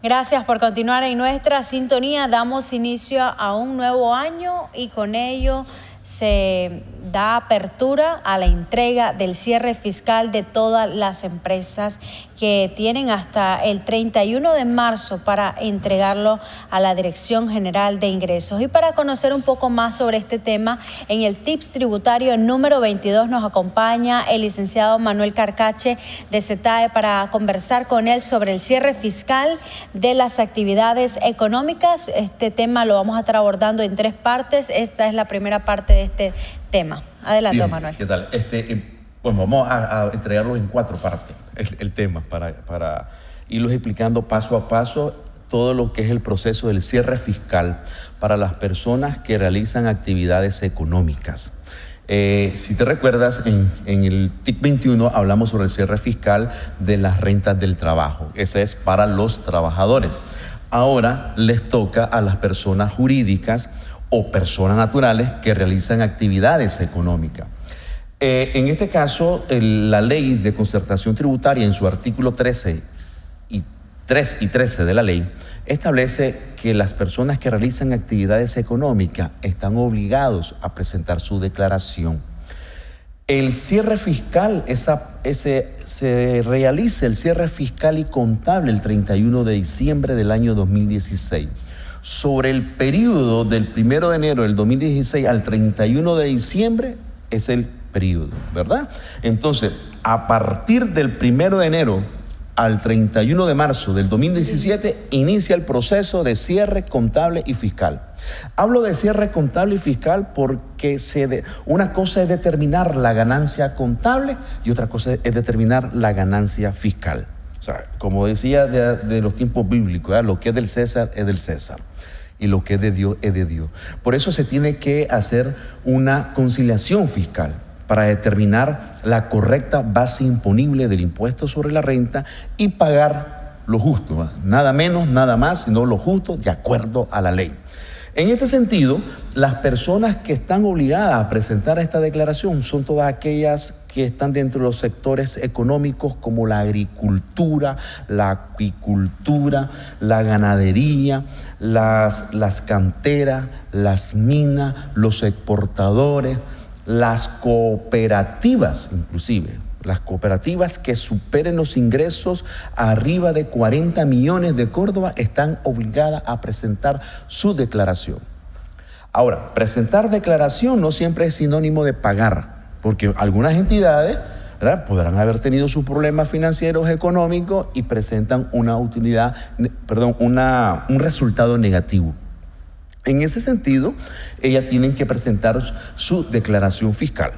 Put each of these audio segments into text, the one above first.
Gracias por continuar en nuestra sintonía. Damos inicio a un nuevo año y con ello se da apertura a la entrega del cierre fiscal de todas las empresas que tienen hasta el 31 de marzo para entregarlo a la Dirección General de Ingresos. Y para conocer un poco más sobre este tema, en el Tips Tributario número 22 nos acompaña el licenciado Manuel Carcache de CETAE para conversar con él sobre el cierre fiscal de las actividades económicas. Este tema lo vamos a estar abordando en 3 partes. Esta es la primera parte de este tema. Adelante, Bien, Manuel. ¿qué tal? Bueno, vamos a entregarlo en 4 partes, el tema, para irlos explicando paso a paso todo lo que es el proceso del cierre fiscal para las personas que realizan actividades económicas. Si te recuerdas, en el TIC 21 hablamos sobre el cierre fiscal de las rentas del trabajo. Ese es para los trabajadores. Ahora les toca a las personas jurídicas o personas naturales que realizan actividades económicas. En este caso, la Ley de Concertación Tributaria, en su artículo 3 y 13 de la ley, establece que las personas que realizan actividades económicas están obligados a presentar su declaración. El cierre fiscal, se realiza el cierre fiscal y contable el 31 de diciembre del año 2016. Sobre el periodo del 1 de enero del 2016 al 31 de diciembre es el periodo, ¿verdad? Entonces, a partir del 1 de enero al 31 de marzo del 2017 inicia el proceso de cierre contable y fiscal. Hablo de cierre contable y fiscal porque una cosa es determinar la ganancia contable y otra cosa es determinar la ganancia fiscal. O sea, como decía de los tiempos bíblicos, ¿verdad? Lo que es del César es del César y lo que es de Dios es de Dios. Por eso se tiene que hacer una conciliación fiscal para determinar la correcta base imponible del impuesto sobre la renta y pagar lo justo, ¿verdad? Nada menos, nada más, sino lo justo de acuerdo a la ley. En este sentido, las personas que están obligadas a presentar esta declaración son todas aquellas que están dentro de los sectores económicos como la agricultura, la acuicultura, la ganadería, las canteras, las minas, los exportadores, las cooperativas inclusive. Las cooperativas que superen los ingresos arriba de 40 millones de Córdoba están obligadas a presentar su declaración. Ahora, presentar declaración no siempre es sinónimo de pagar, porque algunas entidades, ¿verdad?, podrán haber tenido sus problemas financieros, económicos y presentan un resultado negativo. En ese sentido, ellas tienen que presentar su declaración fiscal.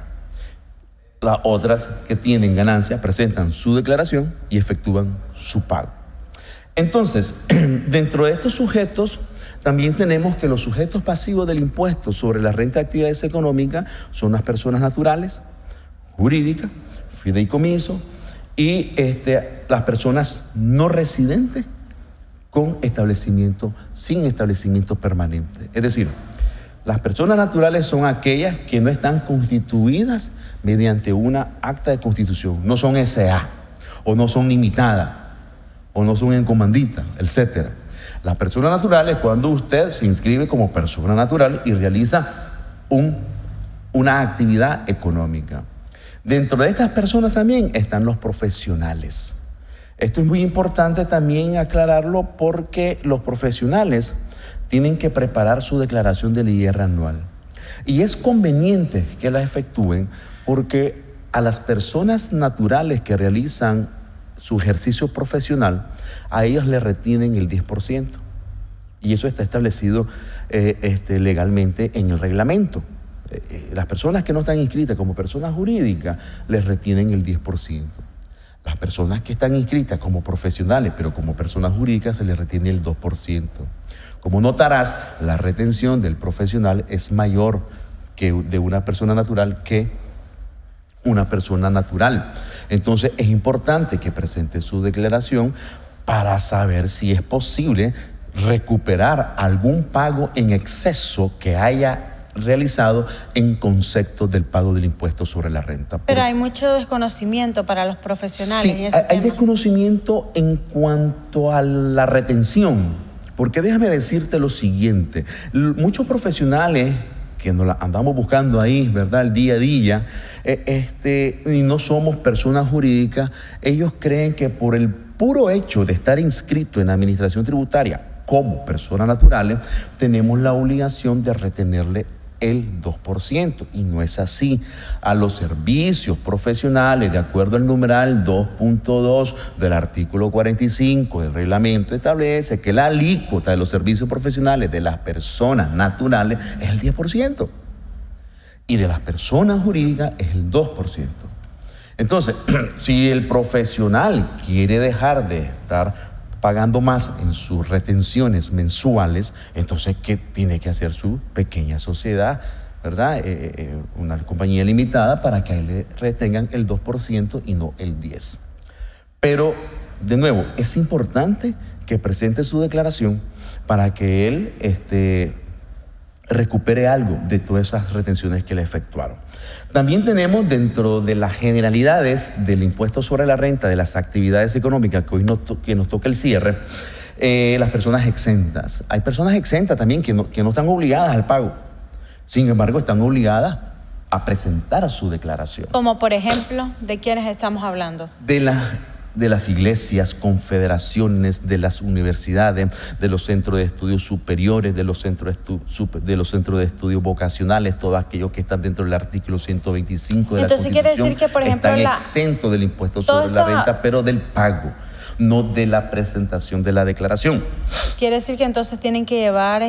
Las otras que tienen ganancia presentan su declaración y efectúan su pago. Entonces, dentro de estos sujetos, también tenemos que los sujetos pasivos del impuesto sobre la renta de actividades económicas son las personas naturales, jurídicas, fideicomiso y las personas no residentes con sin establecimiento permanente. Es decir, las personas naturales son aquellas que no están constituidas mediante una acta de constitución, no son SA, o no son limitadas, o no son en comandita, etc. Las personas naturales, cuando usted se inscribe como persona natural y realiza una actividad económica. Dentro de estas personas también están los profesionales. Esto es muy importante también aclararlo porque los profesionales tienen que preparar su declaración del IR anual. Y es conveniente que la efectúen porque a las personas naturales que realizan su ejercicio profesional, a ellos le retienen el 10%. Y eso está establecido legalmente en el reglamento. Las personas que no están inscritas como personas jurídicas les retienen el 10%. Las personas que están inscritas como profesionales, pero como personas jurídicas, se les retiene el 2%. Como notarás, la retención del profesional es mayor que de una persona natural que una persona natural. Entonces, es importante que presente su declaración para saber si es posible recuperar algún pago en exceso que haya realizado en concepto del pago del impuesto sobre la renta. Pero hay mucho desconocimiento para los profesionales. Sí, en ese hay tema. desconocimiento en cuanto a la retención, porque déjame decirte lo siguiente, muchos profesionales que nos la andamos buscando ahí, ¿verdad?, el día a día, y no somos personas jurídicas, ellos creen que por el puro hecho de estar inscrito en la administración tributaria como personas naturales, tenemos la obligación de retenerle el 2%, y no es así. A los servicios profesionales, de acuerdo al numeral 2.2 del artículo 45 del reglamento, establece que la alícuota de los servicios profesionales de las personas naturales es el 10% y de las personas jurídicas es el 2%. Entonces, si el profesional quiere dejar de estar pagando más en sus retenciones mensuales, entonces, ¿qué tiene que hacer su pequeña sociedad, verdad? Una compañía limitada, para que a él le retengan el 2% y no el 10%. Pero, de nuevo, es importante que presente su declaración para que él recupere algo de todas esas retenciones que le efectuaron. También tenemos, dentro de las generalidades del impuesto sobre la renta de las actividades económicas que hoy nos toca el cierre, las personas exentas. Hay personas exentas también que no están obligadas al pago. Sin embargo, están obligadas a presentar su declaración. Como por ejemplo, ¿de quiénes estamos hablando? De las iglesias, confederaciones, de las universidades, de los centros de estudios superiores, de los centros de estudios vocacionales, todos aquellos que están dentro del artículo 125 de Entonces, la Constitución, quiere decir que, por ejemplo, están exentos del impuesto sobre la renta, pero del pago, no de la presentación de la declaración. Quiere decir que entonces tienen que llevar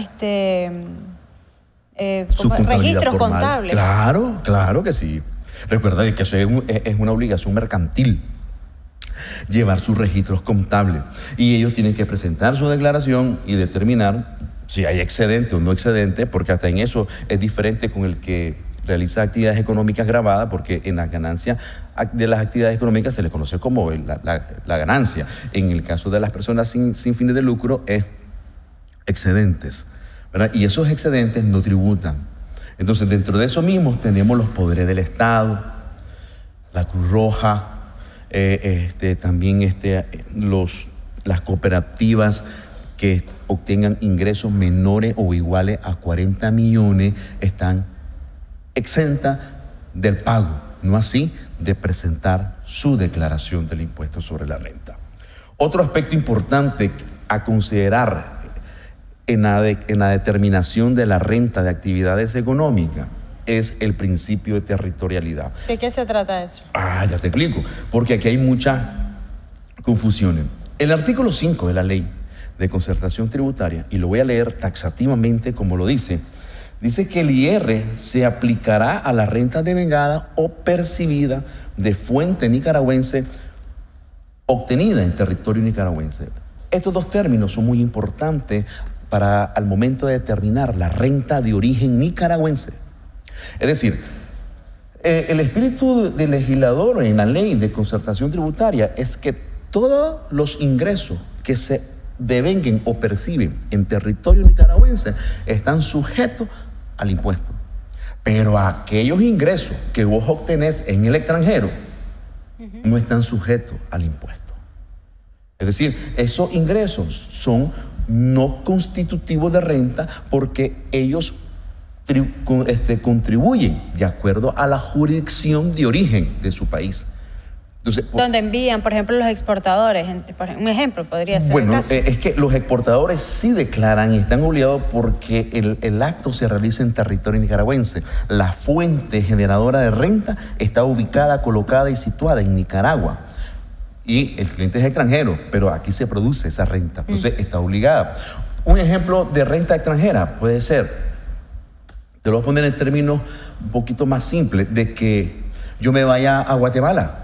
registros contables. Claro que sí. Recuerda que eso es una obligación mercantil, llevar sus registros contables, y ellos tienen que presentar su declaración y determinar si hay excedente o no excedente, porque hasta en eso es diferente con el que realiza actividades económicas grabadas, porque en la ganancia de las actividades económicas se le conoce como la ganancia. En el caso de las personas sin fines de lucro es excedentes, ¿verdad? Y esos excedentes no tributan. Entonces, dentro de eso mismos tenemos los poderes del Estado, la Cruz Roja, también las cooperativas que obtengan ingresos menores o iguales a 40 millones están exentas del pago, no así de presentar su declaración del impuesto sobre la renta. Otro aspecto importante a considerar en la determinación de la renta de actividades económicas es el principio de territorialidad. ¿De qué se trata eso? Ya te explico, porque aquí hay muchas confusiones. El artículo 5 de la Ley de Concertación Tributaria, y lo voy a leer taxativamente como lo dice que el IR se aplicará a la renta devengada o percibida de fuente nicaragüense obtenida en territorio nicaragüense. Estos dos términos son muy importantes al momento de determinar la renta de origen nicaragüense. Es decir, el espíritu del legislador en la Ley de Concertación Tributaria es que todos los ingresos que se devenguen o perciben en territorio nicaragüense están sujetos al impuesto. Pero aquellos ingresos que vos obtenés en el extranjero no están sujetos al impuesto. Es decir, esos ingresos son no constitutivos de renta porque ellos contribuyen de acuerdo a la jurisdicción de origen de su país. Entonces, donde envían, por ejemplo, los exportadores. Un ejemplo podría ser. Bueno, es que los exportadores sí declaran y están obligados porque el acto se realiza en territorio nicaragüense. La fuente generadora de renta está ubicada, colocada y situada en Nicaragua. Y el cliente es extranjero, pero aquí se produce esa renta. Entonces, está obligada. Un ejemplo de renta extranjera puede ser, te lo voy a poner en términos un poquito más simples, de que yo me vaya a Guatemala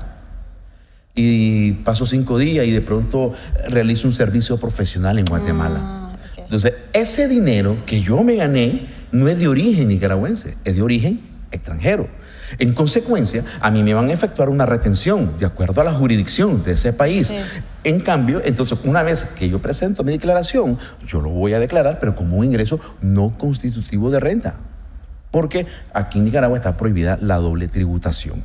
y paso 5 días y de pronto realizo un servicio profesional en Guatemala. Okay. Entonces, ese dinero que yo me gané no es de origen nicaragüense, es de origen extranjero. En consecuencia, a mí me van a efectuar una retención de acuerdo a la jurisdicción de ese país. Sí. En cambio, entonces, una vez que yo presento mi declaración, yo lo voy a declarar, pero como un ingreso no constitutivo de renta. porque aquí en Nicaragua está prohibida la doble tributación,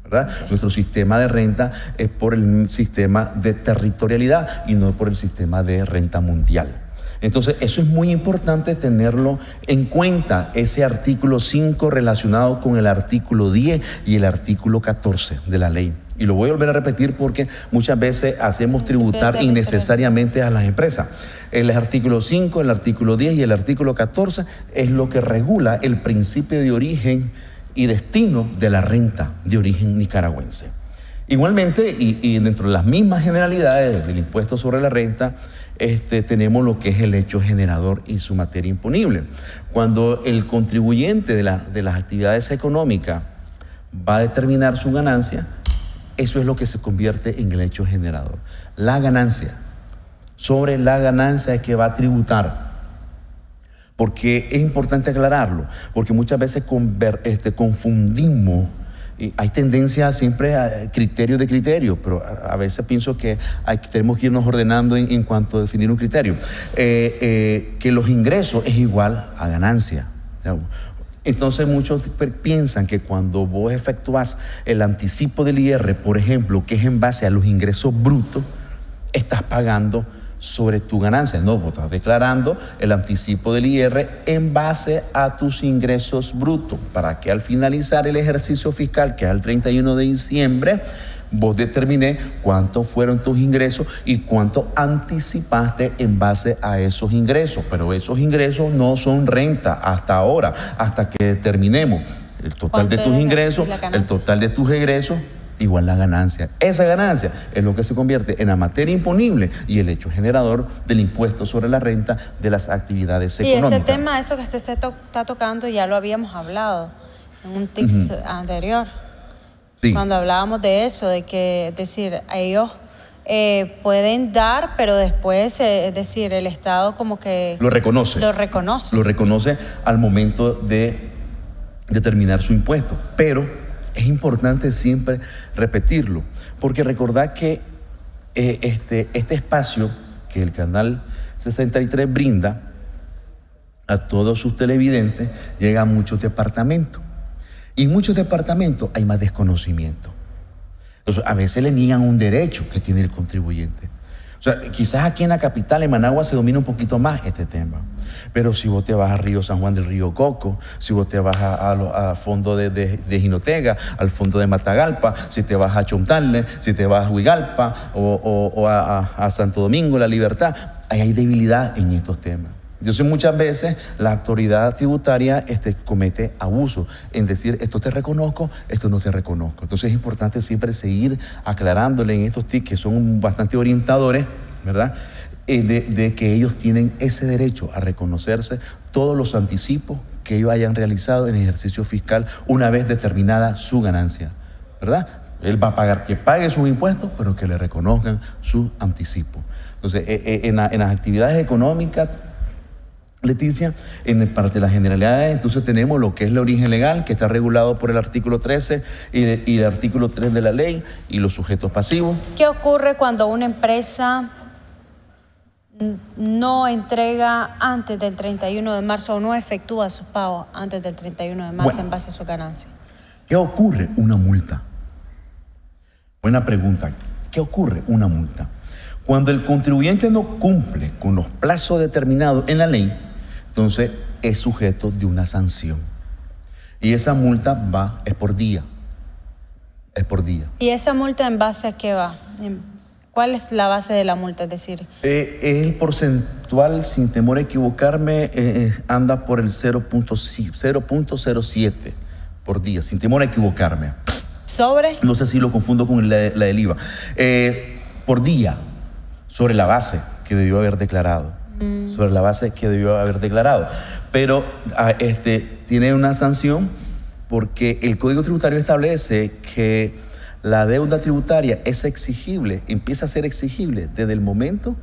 ¿verdad? Nuestro sistema de renta es por el sistema de territorialidad y no por el sistema de renta mundial. Entonces, eso es muy importante tenerlo en cuenta, ese artículo 5 relacionado con el artículo 10 y el artículo 14 de la ley. Y lo voy a volver a repetir porque muchas veces hacemos tributar innecesariamente a las empresas. El artículo 5, el artículo 10 y el artículo 14 es lo que regula el principio de origen y destino de la renta de origen nicaragüense. Igualmente, y dentro de las mismas generalidades del impuesto sobre la renta, tenemos lo que es el hecho generador y su materia imponible. Cuando el contribuyente de las actividades económicas va a determinar su ganancia, eso es lo que se convierte en el hecho generador. La ganancia, sobre la ganancia es que va a tributar. Porque es importante aclararlo, porque muchas veces confundimos. Y hay tendencia siempre a criterio de criterio, pero a veces pienso que tenemos que irnos ordenando en cuanto a definir un criterio. Que los ingresos es igual a ganancia. Entonces muchos piensan que cuando vos efectúas el anticipo del IR, por ejemplo, que es en base a los ingresos brutos, estás pagando sobre tu ganancia. No, vos estás declarando el anticipo del IR en base a tus ingresos brutos, para que al finalizar el ejercicio fiscal, que es el 31 de diciembre, vos determines cuántos fueron tus ingresos y cuánto anticipaste en base a esos ingresos. Pero esos ingresos no son renta hasta ahora, hasta que determinemos el total de tus ingresos, el total de tus egresos, igual la ganancia. Esa ganancia es lo que se convierte en la materia imponible y el hecho generador del impuesto sobre la renta de las actividades económicas. Y ese tema, eso que usted está tocando, ya lo habíamos hablado en un TICS anterior. Sí. Cuando hablábamos de eso, de que, es decir, ellos pueden dar, pero después, es decir, el Estado como que lo reconoce. Lo reconoce. Lo reconoce al momento de determinar su impuesto. Pero es importante siempre repetirlo, porque recordad que este espacio que el Canal 63 brinda a todos sus televidentes llega a muchos departamentos. Y en muchos departamentos hay más desconocimiento. Entonces, a veces le niegan un derecho que tiene el contribuyente. O sea, quizás aquí en la capital, en Managua, se domina un poquito más este tema. Pero si vos te vas a Río San Juan del Río Coco, si vos te vas a fondo de Jinotega, al fondo de Matagalpa, si te vas a Chontale, si te vas a Huigalpa o a Santo Domingo, La Libertad, ahí hay debilidad en estos temas. Entonces muchas veces la autoridad tributaria comete abuso en decir esto te reconozco, esto no te reconozco. Entonces es importante siempre seguir aclarándole en estos tics que son bastante orientadores, ¿verdad? De que ellos tienen ese derecho a reconocerse todos los anticipos que ellos hayan realizado en el ejercicio fiscal una vez determinada su ganancia, ¿verdad? Él va a pagar, que pague sus impuestos, pero que le reconozcan sus anticipos. Entonces, en las actividades económicas, Leticia, en parte de las generalidades, entonces tenemos lo que es el origen legal, que está regulado por el artículo 13 y el artículo 3 de la ley, y los sujetos pasivos. ¿Qué ocurre cuando una empresa no entrega antes del 31 de marzo o no efectúa sus pagos antes del 31 de marzo en base a su ganancia? ¿Qué ocurre? Una multa. Buena pregunta. ¿Qué ocurre? Una multa. Cuando el contribuyente no cumple con los plazos determinados en la ley, entonces es sujeto de una sanción. Y esa multa es por día. Es por día. ¿Y esa multa en base a qué va? ¿Cuál es la base de la multa? Es decir, el porcentual, sin temor a equivocarme, anda por el 0.07 por día, sin temor a equivocarme. ¿Sobre? No sé si lo confundo con la del IVA. Por día, sobre la base que debió haber declarado. Sobre la base que debió haber declarado. Pero tiene una sanción porque el Código Tributario establece que la deuda tributaria es exigible, empieza a ser exigible desde el momento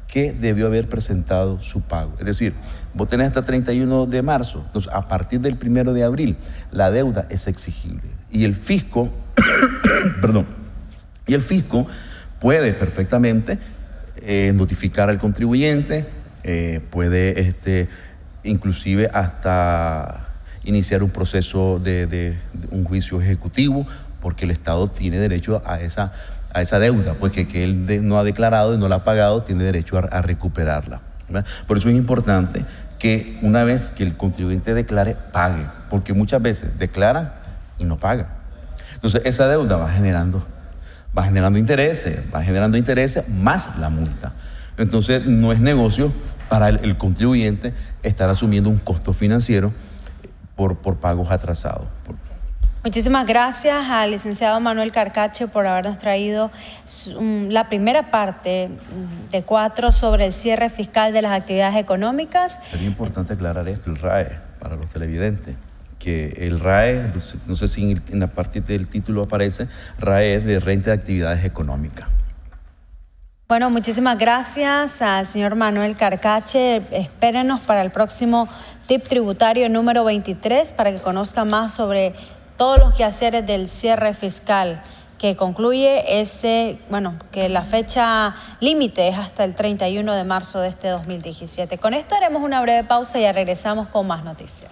que debió haber presentado su pago. Es decir, vos tenés hasta 31 de marzo, entonces a partir del 1 de abril la deuda es exigible. Y el fisco, puede perfectamente notificar al contribuyente, puede inclusive hasta iniciar un proceso de un juicio ejecutivo, porque el Estado tiene derecho a esa deuda, pues que él no ha declarado y no la ha pagado, tiene derecho a recuperarla, ¿verdad? Por eso es importante que una vez que el contribuyente declare, pague, porque muchas veces declaran y no pagan. Entonces esa deuda va generando intereses más la multa. Entonces no es negocio para el contribuyente estar asumiendo un costo financiero por pagos atrasados. Muchísimas gracias al licenciado Manuel Carcache por habernos traído la primera parte de 4 sobre el cierre fiscal de las actividades económicas. Sería importante aclarar esto, el RAE, para los televidentes, que el RAE, no sé si en la parte del título aparece, RAE es de renta de actividades económicas. Bueno, muchísimas gracias al señor Manuel Carcache. Espérenos para el próximo tip tributario número 23 para que conozcan más sobre todos los quehaceres del cierre fiscal que concluye que la fecha límite es hasta el 31 de marzo de este 2017. Con esto haremos una breve pausa y ya regresamos con más noticias.